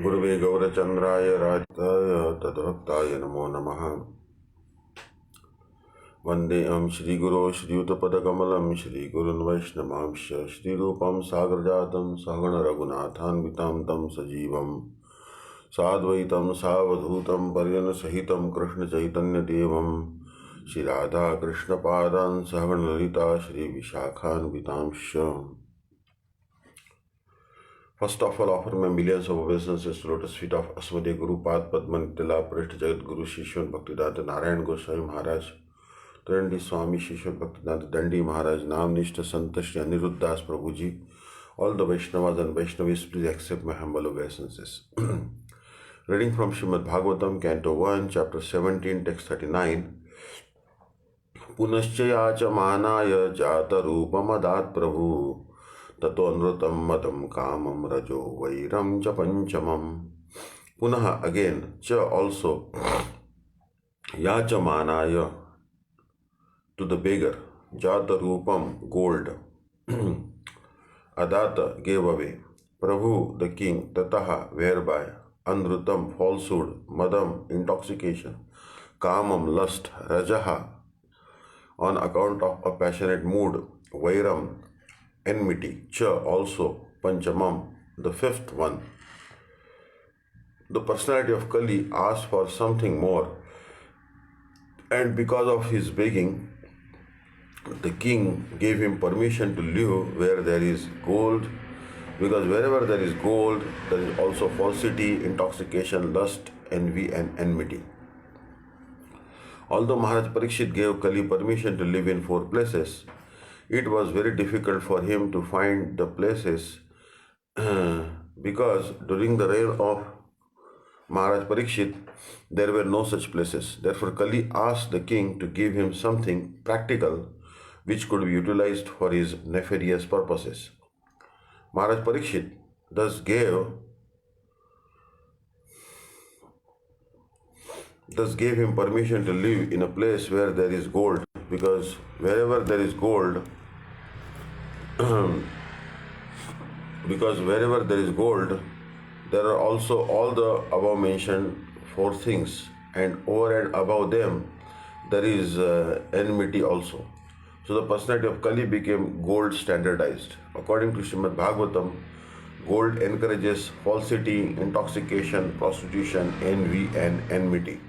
गुरुवे गौरचंद्राय राजाय तद्भक्ताय नमो नमः। वंदेऽहं श्रीगुरो श्रीयुतपदकमलं श्रीगुरुन् वैष्णवांश्च श्रीरूपं साग्रजातं सहगण रघुनाथान्वितां तं सजीवं साद्वैतं सावधूतं पर्यनसहितं कृष्णचैतन्यदेवं Shri Radha कृष्णपादान् सहगण Lalita श्रीविशाखान्वितांश्च। First of all, offer my millions of obeisances to lotus feet of Aswade Guru Pad Padman Tila Prishth Jagat Guru Shishwan Bhaktivedanta Narayan Goswami Maharaj Trandi Swami Shishwan Bhaktivedanta Dandi Maharaj Nam Nishta Sant Shri Aniruddha Das Prabhuji. All the Vaishnavas and Vaishnavis, please accept my humble obeisances. Reading from Śrīmad-Bhāgavatam, Canto 1, Chapter 17, Text 39. Punascha yacha manaya jata rupamadat Prabhu Tato nrutam madam kamam rajo vairam cha panchamam. Punaha, again, cha also, yacha manaya, to the beggar, jata rupam, gold, adata, gave away, Prabhu, the king, tataha, whereby, anrutam, falsehood, madam, intoxication, kamam, lust, rajaha, on account of a passionate mood, vairam, enmity, cha also, panchamam, the fifth one. The personality of Kali asked for something more, and because of his begging, the king gave him permission to live where there is gold, because wherever there is gold, there is also falsity, intoxication, lust, envy, and enmity. Although Maharaj Parikshit gave Kali permission to live in 4 places, it was very difficult for him to find the places because during the reign of Maharaj Parikshit, there were no such places. Therefore, Kali asked the king to give him something practical which could be utilized for his nefarious purposes. Maharaj Parikshit thus gave him permission to live in a place where there is gold, because wherever there is gold, there are also all the above mentioned 4 things, and over and above them there is enmity also. So the personality of Kali became gold standardized. According to Śrīmad-Bhāgavatam, gold encourages falsity, intoxication, prostitution, envy, and enmity.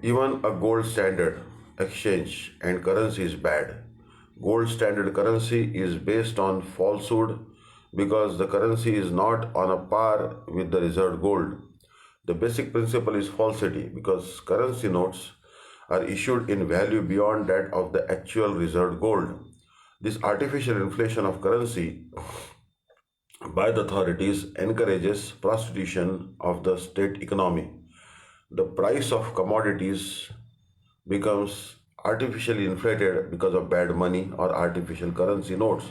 Even a gold standard exchange and currency is bad. Gold standard currency is based on falsehood because the currency is not on a par with the reserved gold. The basic principle is falsity because currency notes are issued in value beyond that of the actual reserved gold. This artificial inflation of currency by the authorities encourages prostitution of the state economy. The price of commodities becomes artificially inflated because of bad money or artificial currency notes.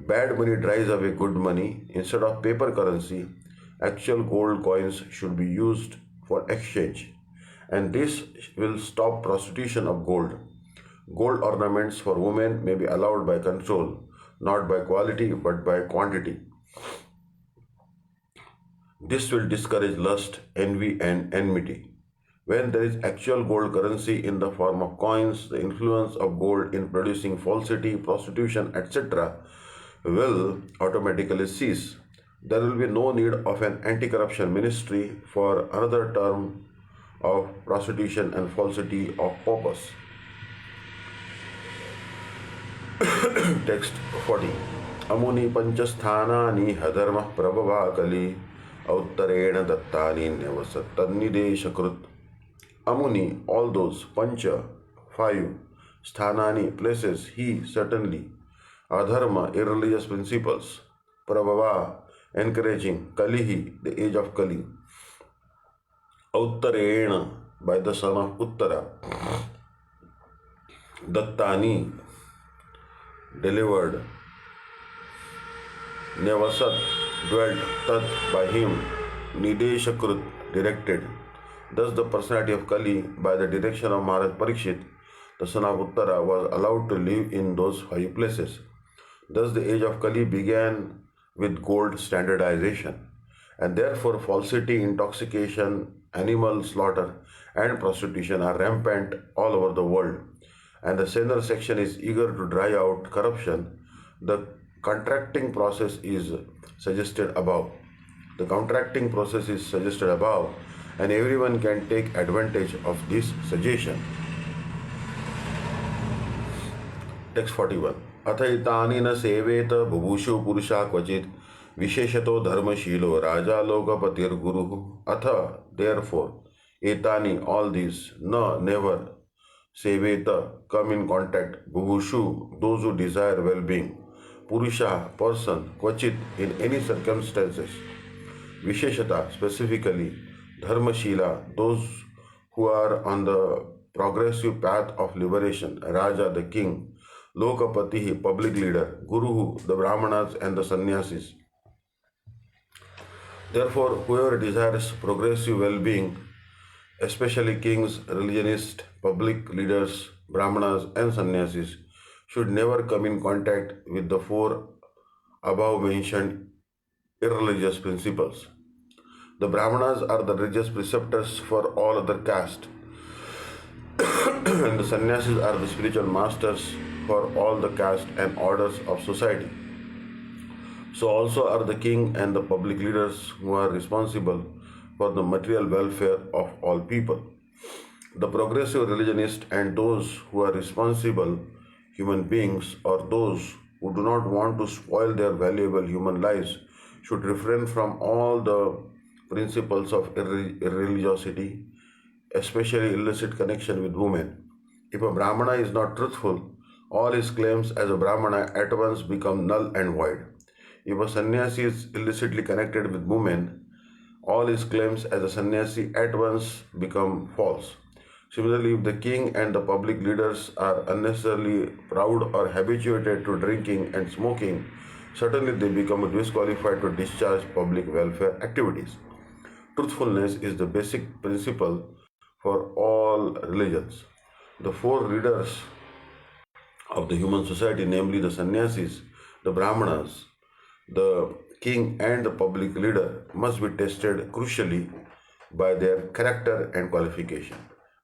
Bad money drives away good money. Instead of paper currency, actual gold coins should be used for exchange, and this will stop prostitution of gold. Gold ornaments for women may be allowed by control, not by quality but by quantity. This will discourage lust, envy, and enmity. When there is actual gold currency in the form of coins, the influence of gold in producing falsity, prostitution, etc. will automatically cease. There will be no need of an anti-corruption ministry for another term of prostitution and falsity of purpose. Text 40. Amuni panchasthanani hadharmah prabhava kali auttarena dattani nivasattanideshakrut. Amuni, all those, pancha, 5, sthanani, places, he, certainly, adharma, irreligious principles, prabhava, encouraging, kalihi, the age of Kali, auttarena, by the son of Uttara, dattani, delivered, nevasat, dwelt, tat, by him, nideshakrut, directed. Thus the personality of Kali, by the direction of Maharaj Parikshit, the son of Uttara, was allowed to live in those 5 places. Thus the age of Kali began with gold standardization. And therefore falsity, intoxication, animal slaughter, and prostitution are rampant all over the world. And the senior section is eager to dry out corruption. The contracting process is suggested above. The contracting process is suggested above, and everyone can take advantage of this suggestion. Text 41. अथैतानि न सेवेत बुभुषु पुरुषा क्वचित् विशेषतो धर्मशीलो राजा लोकपतिर्गुरुः. अथ, therefore, etani, all these, na, never, seveta, come in contact, bhuvushu, those who desire well-being, purusha, person, kvachit, in any circumstances, visheshata, specifically, dharmashila, those who are on the progressive path of liberation, raja, the king, lokapatihi, public leader, guruhu, the brahmanas and the sannyasis. Therefore, whoever desires progressive well-being, especially kings, religionists, public leaders, brahmanas, and sannyasis, should never come in contact with the four above mentioned irreligious principles. The brahmanas are the religious preceptors for all other castes, and the sannyasis are the spiritual masters for all the castes and orders of society. So also are the king and the public leaders who are responsible for the material welfare of all people. The progressive religionists and those who are responsible human beings, or those who do not want to spoil their valuable human lives, should refrain from all the principles of irreligiosity, especially illicit connection with women. If a Brahmana is not truthful, all his claims as a Brahmana at once become null and void. If a sannyasi is illicitly connected with women, all his claims as a sannyasi at once become false. Similarly, if the king and the public leaders are unnecessarily proud or habituated to drinking and smoking, certainly they become disqualified to discharge public welfare activities. Truthfulness is the basic principle for all religions. The four leaders of the human society, namely the sannyasis, the brahmanas, the king and the public leader, must be tested crucially by their character and qualification.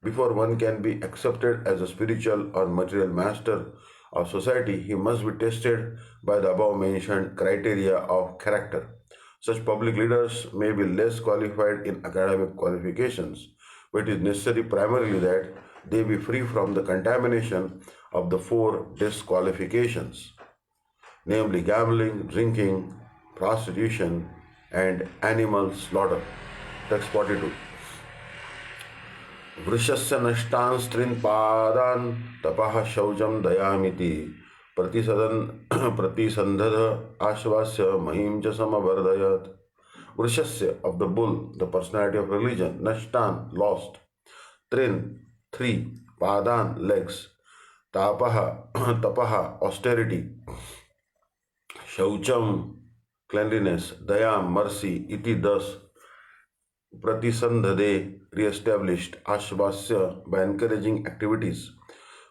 Before one can be accepted as a spiritual or material master of society, he must be tested by the above mentioned criteria of character. Such public leaders may be less qualified in academic qualifications, but it is necessary primarily that they be free from the contamination of the four disqualifications, namely gambling, drinking, prostitution, and animal slaughter. Text 42. वृषस्य नष्टान् स्त्रीन् पादान् तपः शौचं दयामिति प्रतिसन्धद आश्वास्य महिं च समवर्धयत्. Vrishasya, of the bull, the personality of religion, nashtan, lost, trin, three, padan, legs, tapaha, tapaha, austerity, shaucham, cleanliness, dayam, mercy, iti, thus, pratisandhade, re-established, ashvasya, by encouraging activities,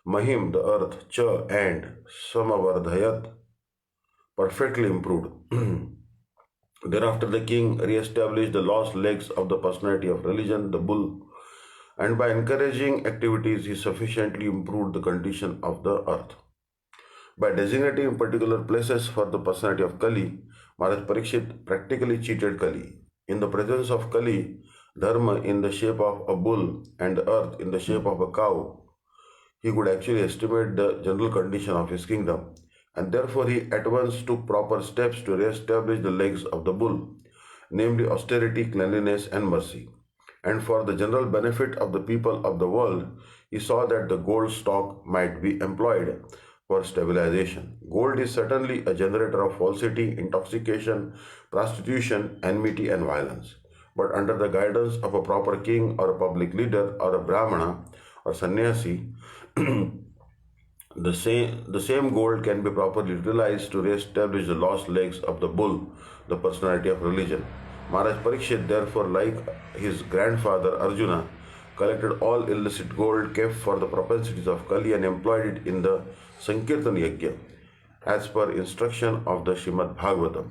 mahim, the earth, cha, and samavardhayat, perfectly improved. Thereafter the king re-established the lost legs of the personality of religion, the bull, and by encouraging activities he sufficiently improved the condition of the earth. By designating particular places for the personality of Kali, Maharaj Parikshit practically cheated Kali. In the presence of Kali, Dharma in the shape of a bull and the earth in the shape of a cow, he could actually estimate the general condition of his kingdom, and therefore he at once took proper steps to re-establish the legs of the bull, namely austerity, cleanliness, and mercy. And for the general benefit of the people of the world, he saw that the gold stock might be employed for stabilization. Gold is certainly a generator of falsity, intoxication, prostitution, enmity, and violence. But under the guidance of a proper king or a public leader or a brahmana or sannyasi, the same gold can be properly utilized to re-establish the lost legs of the bull, the personality of religion. Maharaj Parikshit, therefore, like his grandfather Arjuna, collected all illicit gold kept for the propensities of Kali and employed it in the Sankirtan Yajna, as per instruction of the Śrīmad-Bhāgavatam.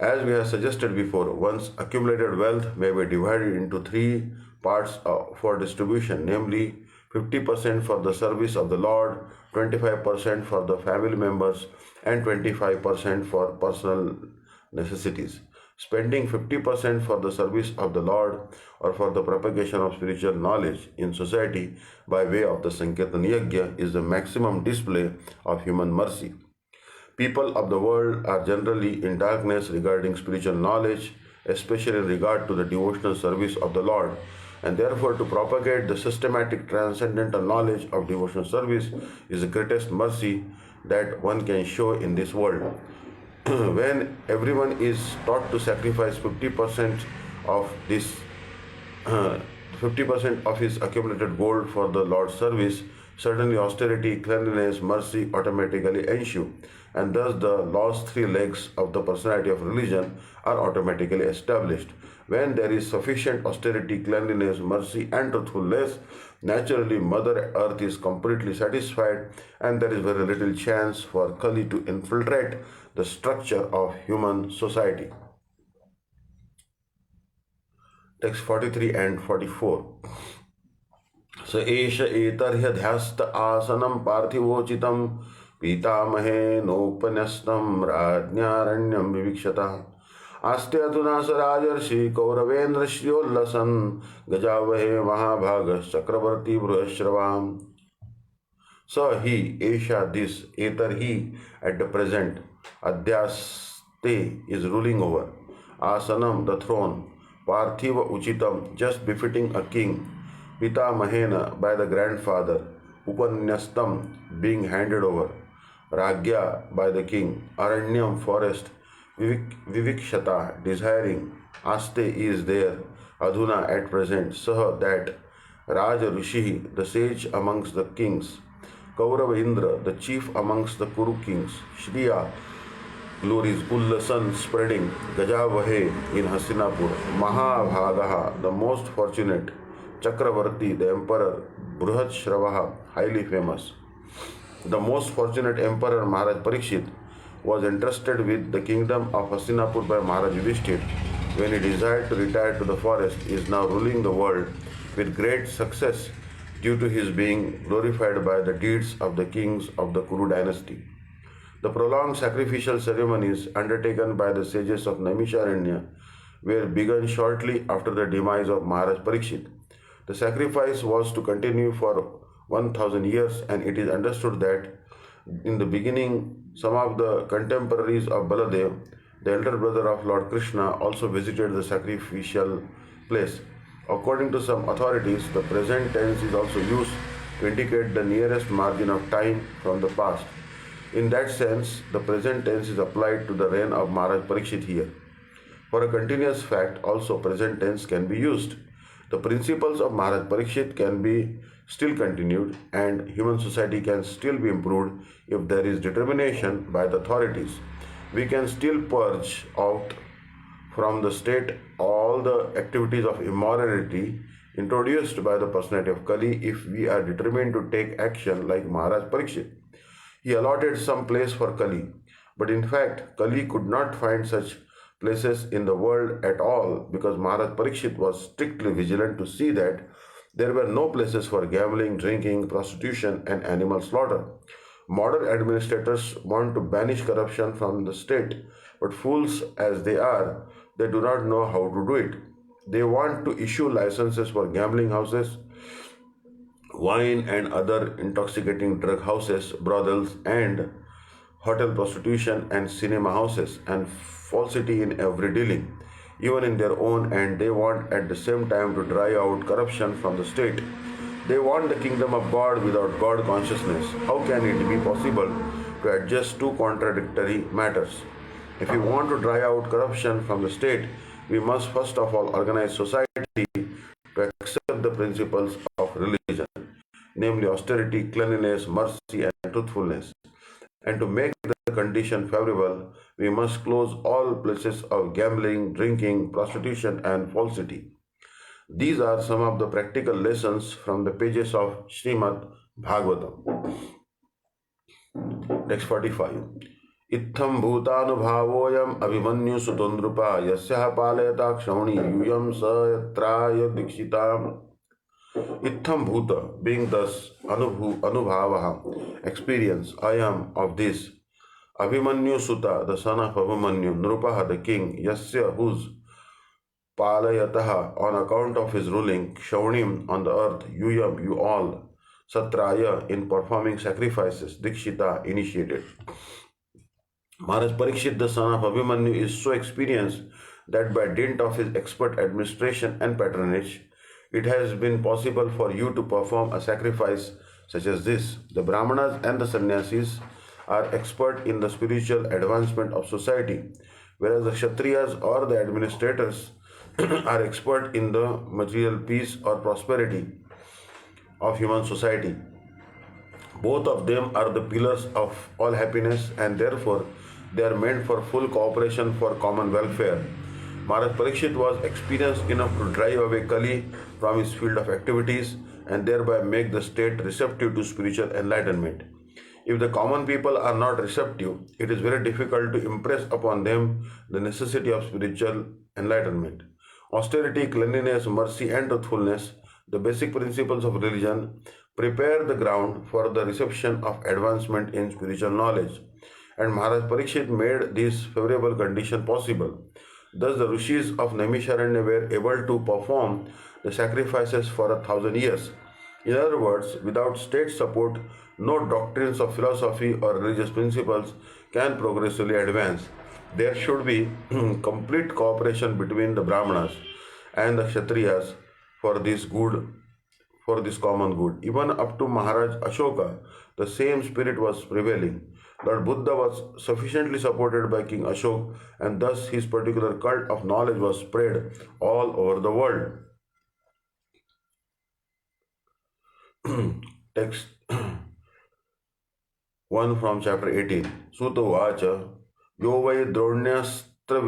As we have suggested before, one's accumulated wealth may be divided into three parts for distribution, namely 50% for the service of the Lord, 25% for the family members, and 25% for personal necessities. Spending 50% for the service of the Lord or for the propagation of spiritual knowledge in society by way of the Sankirtan Yajna is the maximum display of human mercy. People of the world are generally in darkness regarding spiritual knowledge, especially in regard to the devotional service of the Lord, and therefore to propagate the systematic transcendental knowledge of devotional service is the greatest mercy that one can show in this world. When everyone is taught to sacrifice 50% of this 50% of his accumulated gold for the Lord's service, certainly austerity, cleanliness, mercy automatically ensue, and thus the last three legs of the personality of religion are automatically established. When there is sufficient austerity, cleanliness, mercy, and truthfulness, naturally Mother Earth is completely satisfied, and there is very little chance for Kali to infiltrate the structure of human society. Text 43 and 44. स एष एतर्ह्यध्यास्त आसनं पार्थिवोचितं पीतामहेनोपन्यस्तं राज्ञारण्यं विवीक्षतः आस्ते अधुना स राजर्षि कौरवेन्द्रश्रियोल्लसन् गजावहे महाभागश्चक्रवर्ती बृहश्रवाम्. So he, Esha, this, Ether, he, at the present, Adhyaste is ruling over, Asanam, the throne, Parthiva Uchitam, just befitting a king, Pitamahena, by the grandfather, Upanyastam, being handed over, Ragya, by the king, Aranyam, forest, Vivikshata, desiring, Aste is there, Adhuna, at present, Saha, that, Raja Rishi, the sage amongst the kings, Kaurava Indra, the chief amongst the Kuru kings, Shriya, glories, Ullasan, spreading, Gajavahe in Hastinapur, Mahabhagaha, the most fortunate, Chakravarti, the emperor, Bruhat Shravaha, highly famous. The most fortunate emperor Maharaj Parikshit was entrusted with the kingdom of Hastinapur by Maharaj Yudhishthir when he desired to retire to the forest. He is now ruling the world with great success due to his being glorified by the deeds of the kings of the Kuru dynasty. The prolonged sacrificial ceremonies undertaken by the sages of Naimisharanya were begun shortly after the demise of Maharaj Parikshit. The sacrifice was to continue for 1000 years, and it is understood that in the beginning some of the contemporaries of Baladev, the elder brother of Lord Krishna, also visited the sacrificial place. According to some authorities, the present tense is also used to indicate the nearest margin of time from the past. In that sense, the present tense is applied to the reign of Maharaj Parikshit here. For a continuous fact, also present tense can be used. The principles of Maharaj Parikshit can be still continued, and human society can still be improved if there is determination by the authorities. We can still purge out from the state all the activities of immorality introduced by the personality of Kali if we are determined to take action like Maharaj Parikshit. He allotted some place for Kali, but in fact Kali could not find such places in the world at all because Maharaj Parikshit was strictly vigilant to see that there were no places for gambling, drinking, prostitution, and animal slaughter. Modern administrators want to banish corruption from the state, but fools as they are, they do not know how to do it. They want to issue licenses for gambling houses, wine and other intoxicating drug houses, brothels, and hotel prostitution and cinema houses, and falsity in every dealing, even in their own, and they want at the same time to dry out corruption from the state. They want the kingdom of God without God consciousness. How can it be possible to adjust two contradictory matters? If we want to dry out corruption from the state, we must first of all organize society to accept the principles of religion, namely austerity, cleanliness, mercy, and truthfulness. And to make the condition favorable, we must close all places of gambling, drinking, prostitution, and falsity. These are some of the practical lessons from the pages of Śrīmad-Bhāgavatam. Text 45. इत्थं भूतानुभावोऽयम् अभिमन्यु सुतो नृपा यस्यः पालयता क्षौणी यूयं स यत्राय दीक्षिताम्. Itham bhuta, being thus anubhava, experience, I am of this. Abhimanyu Sutta, the son of Abhimanyu, Nrupaha, the king, Yasya, whose palayataha, on account of his ruling, Kshavnim, on the earth, Yuyam, you all, Satraya, in performing sacrifices, Dikshita, initiated. Maharaj Parikshit, the son of Abhimanyu, is so experienced that by dint of his expert administration and patronage, it has been possible for you to perform a sacrifice such as this. The Brahmanas and the Sannyasis are expert in the spiritual advancement of society, whereas the Kshatriyas or the administrators are expert in the material peace or prosperity of human society. Both of them are the pillars of all happiness and therefore they are meant for full cooperation for common welfare. Maharaj Parikshit was experienced enough to drive away Kali from his field of activities and thereby make the state receptive to spiritual enlightenment. If the common people are not receptive, it is very difficult to impress upon them the necessity of spiritual enlightenment. Austerity, cleanliness, mercy, and truthfulness, the basic principles of religion, prepare the ground for the reception of advancement in spiritual knowledge. And Maharaj Parikshit made this favorable condition possible. Thus, the rishis of Naimisharanya were able to perform the sacrifices for 1,000 years. In other words, without state support, no doctrines of philosophy or religious principles can progressively advance. There should be complete cooperation between the Brahmanas and the Kshatriyas for this good, for this common good. Even up to Maharaj Ashoka, the same spirit was prevailing. Lord Buddha was sufficiently supported by King Ashok, and thus his particular cult of knowledge was spread all over the world. Text 1 from chapter 18. Sutta Vacha Yo vai dronyastra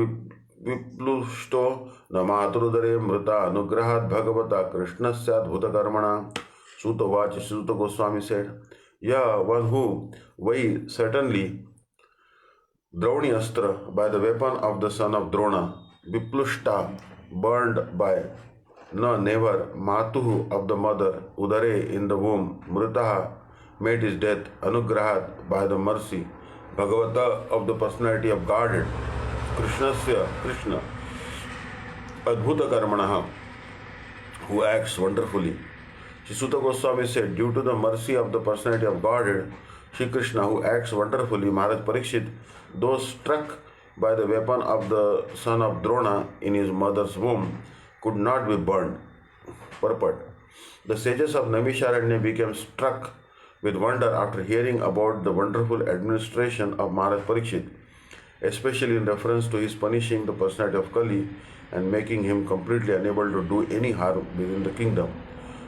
viplushto namatudare mrita anugrahat bhagavata krishnasya bhutakarmana. Sutta Vacha Sutta Goswami said, yeah, one who, why certainly, Drauni Astra, by the weapon of the son of Drona, Viplushta, burned by, no, never, Matuhu of the mother, Udare in the womb, Mritaha, made his death, Anugrahat, by the mercy, Bhagavata of the personality of Godhead, Krishnasya, Krishna, Adbhuta Karmanaha, who acts wonderfully. Sri Sutta Goswami said, due to the mercy of the personality of Godhead, Shri Krishna, who acts wonderfully, Maharaj Parikshit, those struck by the weapon of the son of Drona in his mother's womb, could not be burned. Purport. The sages of Naimisharanya became struck with wonder after hearing about the wonderful administration of Maharaj Parikshit, especially in reference to his punishing the personality of Kali and making him completely unable to do any harm within the kingdom.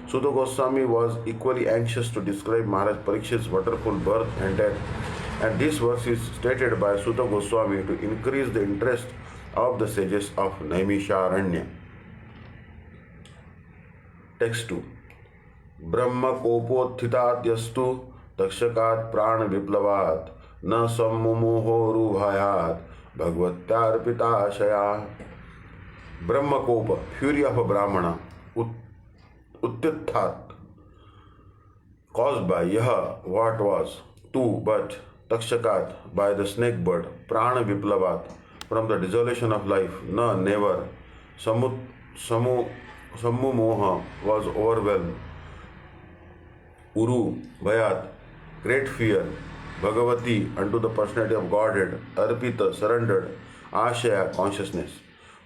Sutta Goswami was equally anxious to describe Maharaj Parikshit's wonderful birth and death, and this verse is stated by Sutta Goswami to increase the interest of the sages of Naimisharanya. Text 2. Brahma kopothitat yastu dakshakat prana viplavat na sammumoho rubhayat bhagavatyarpita ashaya. Brahma kopa, fury of a Brahmana, Uttithat, caused by Yaha, what was, two, but, Takshakat, by the snake bird, Prana Viplavat, from the desolation of life, Na, never, Sammu Moha was overwhelmed, Uru, Bhayat, great fear, Bhagavati, unto the personality of Godhead, Arpita, surrendered, Ashaya, consciousness.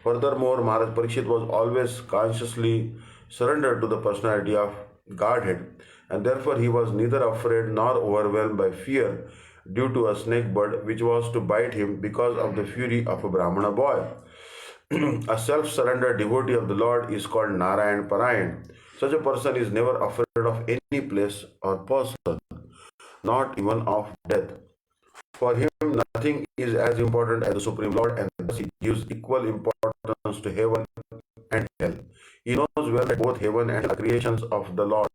Furthermore, Maharaj Parikshit was always consciously surrendered to the personality of Godhead, and therefore he was neither afraid nor overwhelmed by fear due to a snake bird which was to bite him because of the fury of a Brahmana boy. A self-surrendered devotee of the Lord is called Narayan Parayan. Such a person is never afraid of any place or person, not even of death. For him, nothing is as important as the Supreme Lord, and thus he gives equal importance to heaven and hell. He knows well that both heaven and hell are creations of the Lord,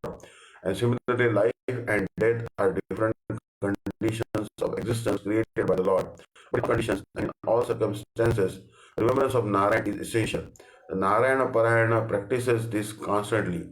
and similarly, life and death are different conditions of existence created by the Lord. But in conditions and in all circumstances, remembrance of Narayan is essential. The Narayana Parayana practices this constantly.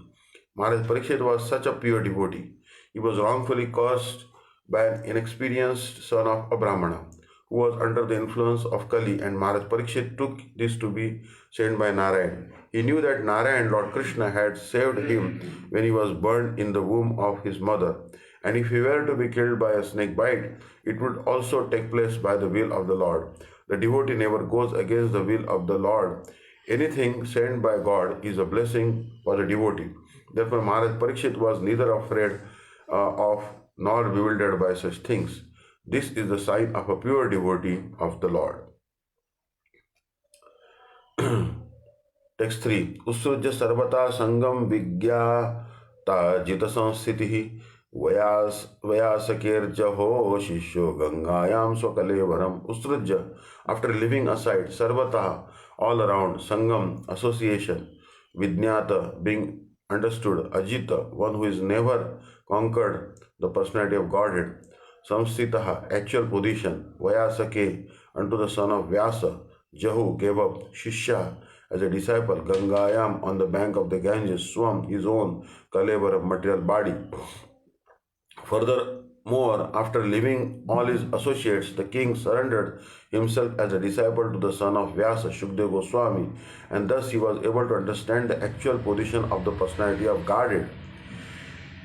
Maharaj Parikshit was such a pure devotee. He was wrongfully cursed by an inexperienced son of a Brahmana who was under the influence of Kali, and Maharaj Parikshit took this to be sent by Narayan. He knew that Narayan, Lord Krishna, had saved him when he was burned in the womb of his mother, and if he were to be killed by a snake bite, it would also take place by the will of the Lord. The devotee never goes against the will of the Lord. Anything sent by God is a blessing for the devotee. Therefore, Maharaj Parikshit was neither afraid of nor bewildered by such things. This is the sign of a pure devotee of the Lord. Text 3. Usrujya sarvata sangam vigyata jita samsthitihi vayasakir jaho shishyo gangayam swakalevaram. Usrujya, after living aside, sarvata, all around, sangam, association, vidnyata, being understood, ajita, one who is never conquered the personality of Godhead, samsthitaha, actual position, vayasake, unto the son of Vyasa, Jahu gave up, Shishya, as a disciple, Gangayam, on the bank of the Ganges, Swam, his own Kalevar of material body. Furthermore, after leaving all his associates, the king surrendered himself as a disciple to the son of Vyasa, Shukdev Goswami, and thus he was able to understand the actual position of the personality of Godhead,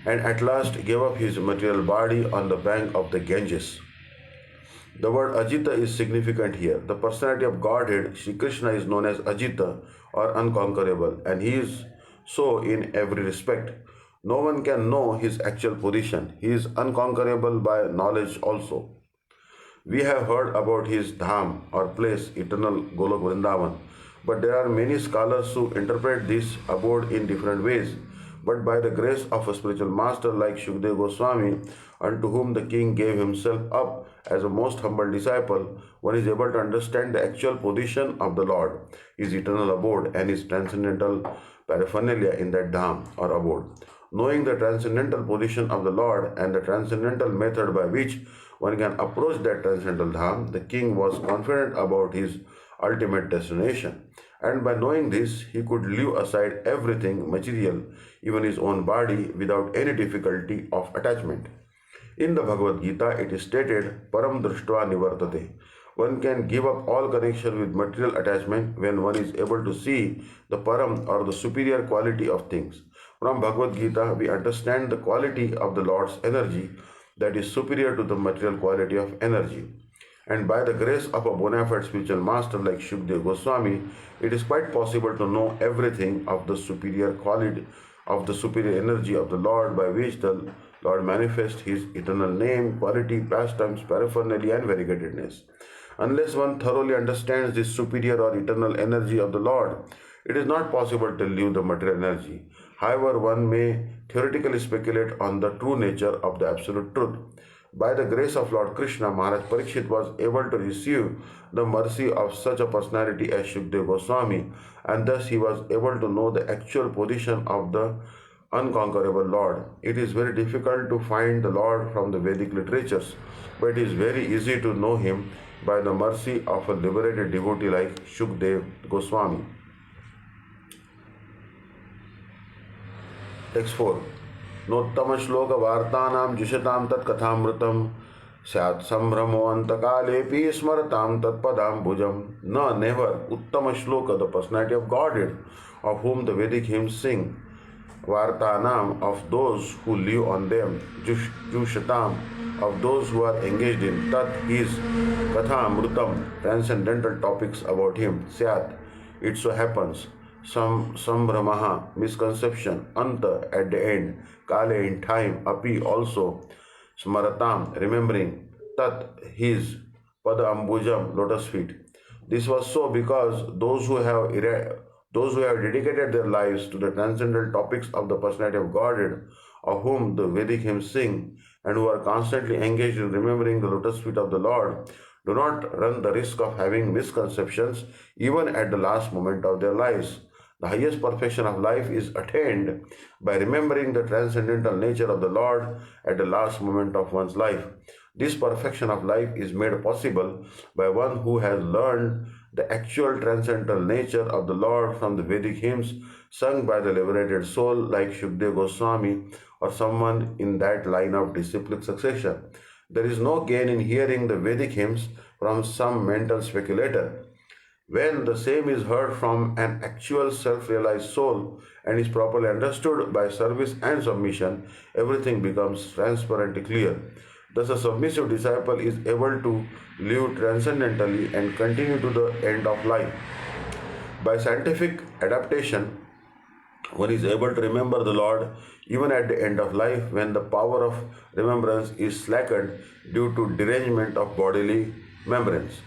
and at last gave up his material body on the bank of the Ganges. The word Ajita is significant here. The personality of Godhead, Sri Krishna, is known as Ajita or unconquerable, and he is so in every respect. No one can know his actual position. He is unconquerable by knowledge also. We have heard about his dham or place, eternal Golok Vrindavan, but there are many scholars who interpret this abode in different ways. But by the grace of a spiritual master like Shukdev Goswami, unto whom the king gave himself up as a most humble disciple, one is able to understand the actual position of the Lord, his eternal abode, and his transcendental paraphernalia in that dham or abode. Knowing the transcendental position of the Lord and the transcendental method by which one can approach that transcendental dham, the king was confident about his ultimate destination. And by knowing this, he could leave aside everything material, even his own body, without any difficulty of attachment. In the Bhagavad Gita, it is stated, Param Drishtva Nivartate. One can give up all connection with material attachment when one is able to see the Param or the superior quality of things. From Bhagavad Gita, we understand the quality of the Lord's energy that is superior to the material quality of energy. And by the grace of a bona fide spiritual master like Shukdev Goswami, it is quite possible to know everything of the superior quality, of the superior energy of the Lord, by which the Lord manifests his eternal name, quality, pastimes, paraphernalia, and variegatedness. Unless one thoroughly understands this superior or eternal energy of the Lord, it is not possible to leave the material energy. However, one may theoretically speculate on the true nature of the absolute truth. By the grace of Lord Krishna, Maharaj Parikshit was able to receive the mercy of such a personality as Shukdev Goswami, and thus he was able to know the actual position of the unconquerable Lord. It is very difficult to find the Lord from the Vedic literatures, but it is very easy to know him by the mercy of a liberated devotee like Shukdev Goswami. Text 4. नोत्तम श्लोक वार्तानां जुषतां तत्कथामृतं स्यात् संभ्रमो अंतकालेपि स्मरतां तत्पदाम्बुजम्. No, never. Uttama Shloka, the personality of Godhead, of whom the Vedic hymns sing. Vartanam, of those who live on them. Jushatam, of those who are engaged in. Tat, his. Kathamrutam, transcendental topics about him. Syat, it so happens. Sambhramaha, misconception. Anta, at the end. Kale, in time. Api, also. Smaratam, remembering. Tat, his. Pada Ambujam, lotus feet. This was so because those who have dedicated their lives to the transcendental topics of the personality of Godhead, of whom the Vedic hymns sing, and who are constantly engaged in remembering the lotus feet of the Lord, do not run the risk of having misconceptions even at the last moment of their lives. The highest perfection of life is attained by remembering the transcendental nature of the Lord at the last moment of one's life. This perfection of life is made possible by one who has learned the actual transcendental nature of the Lord from the Vedic hymns sung by the liberated soul like Shukdev Goswami or someone in that line of disciplic succession. There is no gain in hearing the Vedic hymns from some mental speculator. When the same is heard from an actual self-realized soul and is properly understood by service and submission, everything becomes transparently clear. Thus, a submissive disciple is able to live transcendently and continue to the end of life. By scientific adaptation, one is able to remember the Lord even at the end of life when the power of remembrance is slackened due to derangement of bodily membranes.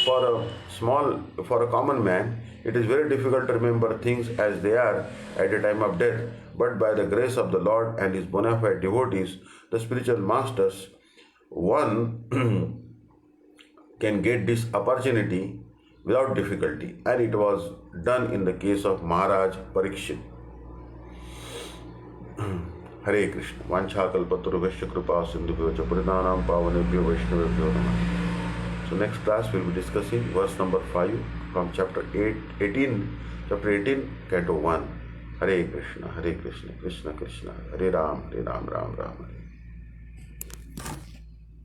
For a common man, it is very difficult to remember things as they are at the time of death. But by the grace of the Lord and His bona fide devotees, the spiritual masters, one can get this opportunity without difficulty, and it was done in the case of Maharaj Parikshit. Hare Krishna. Vanchakalpatarubhasya kripa sindhubhyo cha paritanam pavanebhyo vaishnavebhyo namah. So next class we'll be discussing verse number 5 from chapter 18, canto 1. Hare Krishna, Krishna Krishna, Hare Ram, Ram Ram.